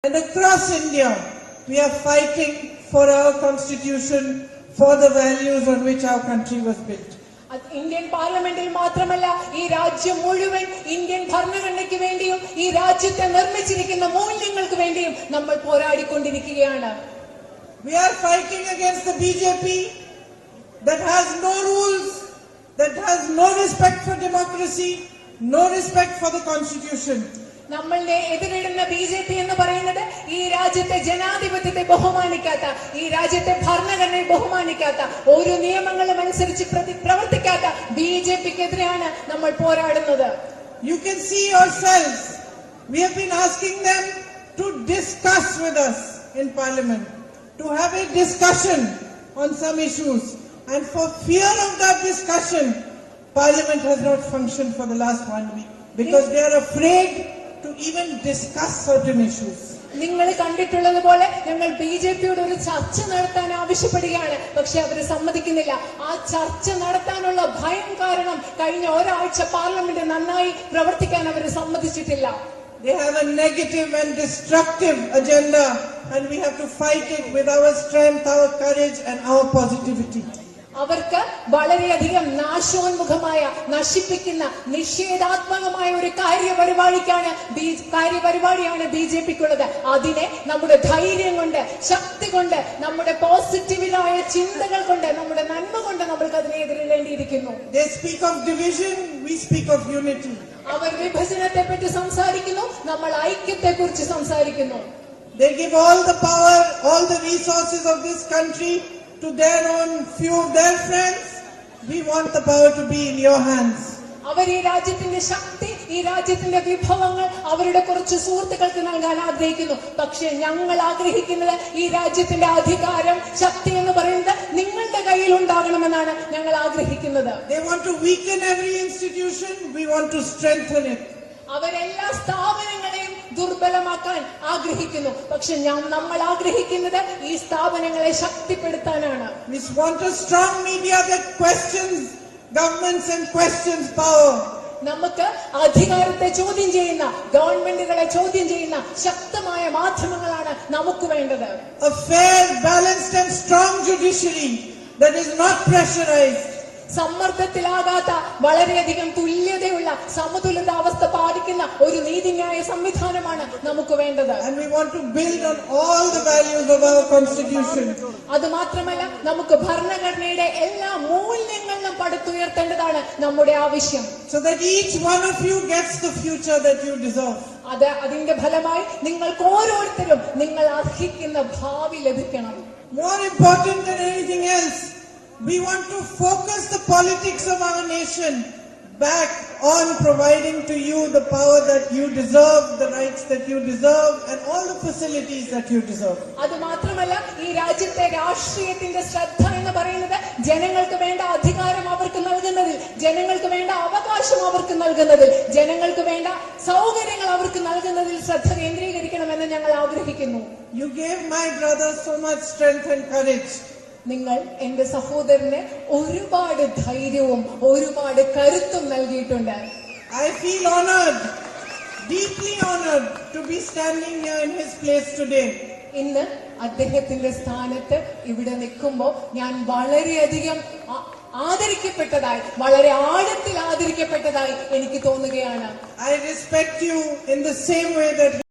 And across India, we are fighting for our constitution, for the values on which our country was built. Indian പാർലമെന്റിൽ മാത്രമല്ല ഈ രാജ്യം മുഴുവൻ Indian ഭരണഘടനയ്ക്ക് വേണ്ടിയും ഈ രാജ്യത്തെ നിർമ്മിച്ചിരിക്കുന്ന മൂല്യങ്ങൾക്ക് വേണ്ടിയും നമ്മൾ പോരാടിക്കൊണ്ടിരിക്കുകയാണ്. We are fighting against the BJP that has no rules, that has no respect for democracy, no respect for the constitution. നമ്മളുടെ എതിരിടുന്ന BJP എന്ന് പറയുന്നത് ഈ രാജ്യത്തെ ജനാധിപത്യത്തെ ബഹുമാനിക്കാത്ത, ഈ രാജ്യത്തെ ഭരണഘടനയെ ബഹുമാനിക്കാത്ത, ഒരു നിയമങ്ങളും അനുസരിച്ച് പ്രവർത്തിക്കാത്ത BJPക്കെതിരെയാണ് നമ്മൾ പോരാടുന്നത്. You can see yourselves, we have been asking them to discuss with us in parliament, to have a discussion on some issues, and for fear of that discussion, parliament has not functioned for the last 1 week because they are afraid to even discuss certain issues. നിങ്ങൾ കണ്ടിട്ടുള്ളതുപോലെ ഞങ്ങൾ BJPയോട് ഒരു ചർച്ച നടത്താൻ ആവശ്യപ്പെടുകയാണ്, പക്ഷെ അവർ സമ്മതിക്കുന്നില്ല. ആ ചർച്ച നടത്താനുള്ള ഭയം കാരണം കഴിഞ്ഞ ഒരാഴ്ച പാർലമെന്റ് നന്നായി പ്രവർത്തിക്കാൻ അവർ സമ്മതിച്ചിട്ടില്ല. They have a negative and destructive agenda, and we have to fight it with our strength, our courage, and our positivity. അവർക്ക് വളരെയധികം നാശോന്മുഖമായ, നശിപ്പിക്കുന്ന, നിഷേധാത്മകമായ ഒരു കാര്യപരിപാടിയാണ് BJPക്കുള്ളത്. അതിനെ നമ്മുടെ ധൈര്യം കൊണ്ട്, ശക്തി കൊണ്ട്, നമ്മുടെ പോസിറ്റീവായ ചിന്തകൾ കൊണ്ട്, നമ്മുടെ നന്മ കൊണ്ട് നമ്മൾക്ക് അതിനെ എതിരിടേണ്ടിയിരിക്കുന്നു. They speak of division, we speak of unity. അവർ വിഭജനത്തെ പറ്റി സംസാരിക്കുന്നു, നമ്മൾ ഐക്യത്തെ കുറിച്ച് സംസാരിക്കുന്നു. They give all the power, all the resources of this country to their own few of their friends. We want the power to be in your hands. അവർ ഈ രാജ്യത്തിന്റെ ശക്തി, ഈ രാജ്യത്തിന്റെ വിഭവങ്ങൾ അവരുടെ കുറച്ച് സുഹൃത്തുക്കൾക്ക് നൽകാൻ ആഗ്രഹിക്കുന്നു. പക്ഷെ ഞങ്ങൾ ആഗ്രഹിക്കുന്നത് ഈ രാജ്യത്തിന്റെ അധികാരം, ശക്തി എന്ന് പറയുന്നത് നിങ്ങളുടെ കയ്യിൽ ഉണ്ടാകണമെന്നാണ് ഞങ്ങൾ ആഗ്രഹിക്കുന്നത്. They want to weaken every institution, we want to strengthen it. അവരെല്ലാ സ്ഥാപനങ്ങളെയും ദുർബലമാക്കാൻ ആഗ്രഹിക്കുന്നു, പക്ഷെ നമ്മൾ ആഗ്രഹിക്കുന്നത് ഈ സ്ഥാപനങ്ങളെ ശക്തിപ്പെടുത്താനാണ്. We want a strong media that questions governments and questions power. നമുക്ക് അധികാരത്തെ ചോദ്യം ചെയ്യുന്ന, ഗവൺമെന്റുകളെ ചോദ്യം ചെയ്യുന്ന ശക്തമായ മാധ്യമങ്ങളാണ് നമുക്ക് വേണ്ടത്. A fair, balanced and strong judiciary that is not pressurized. സമ്മർദ്ദത്തിലാകാത്ത, വളരെയധികം തുല്യതയുള്ള, സമതുലിതാവസ്ഥ പാലിക്കുന്ന ഒരു നീതിന്യായ സംവിധാനമാണ് നമുക്ക് വേണ്ടത്. And we want to build on all the values of our constitution. അത് മാത്രമല്ല, നമുക്ക് ഭരണഘടനയുടെ എല്ലാ മൂല്യങ്ങളിലും പടുത്തുയർത്തേണ്ടതാണ് നമ്മുടെ ആവശ്യം. So that each one of you gets the future that you deserve. അതിന്റെ ഫലമായി നിങ്ങൾക്ക് ഓരോരുത്തരും നിങ്ങൾ അർഹിക്കുന്ന ഭാവി ലഭിക്കണം. More important than anything else, we want to focus the politics of our nation back on providing to you the power that you deserve, the rights that you deserve, and all the facilities that you deserve. അത് മാത്രമല്ല, ഈ രാജ്യത്തെ രാഷ്ട്രീയത്തിന്റെ ശ്രദ്ധ എന്ന് പറയുന്നത് ജനങ്ങൾക്ക് വേണ്ട അധികാരം അവർക്ക് നൽകുന്നതിൽ, ജനങ്ങൾക്ക് വേണ്ട അവകാശം അവർക്ക് നൽകുന്നതിൽ, ജനങ്ങൾക്ക് വേണ്ട സൗകര്യങ്ങൾ അവർക്ക് നൽകുന്നതിൽ ശ്രദ്ധ കേന്ദ്രീകരിക്കണമെന്ന് ഞങ്ങൾ ആഗ്രഹിക്കുന്നു. You gave my brother so much strength and courage. നിങ്ങൾ എന്റെ സഹോദരന് ഒരുപാട് ധൈര്യവും ഒരുപാട് കരുത്തും നൽകിയിട്ടുണ്ട്. I feel honored, deeply honored to be standing here in his place today. ഇന്ന് അദ്ദേഹത്തിന്റെ സ്ഥാനത്ത് ഇവിടെ നിൽക്കുമ്പോൾ ഞാൻ വളരെയധികം ആദരിക്കപ്പെട്ടതായി, വളരെ ആഴത്തിൽ ആദരിക്കപ്പെട്ടതായി എനിക്ക് തോന്നുകയാണ്. I respect you in the same way that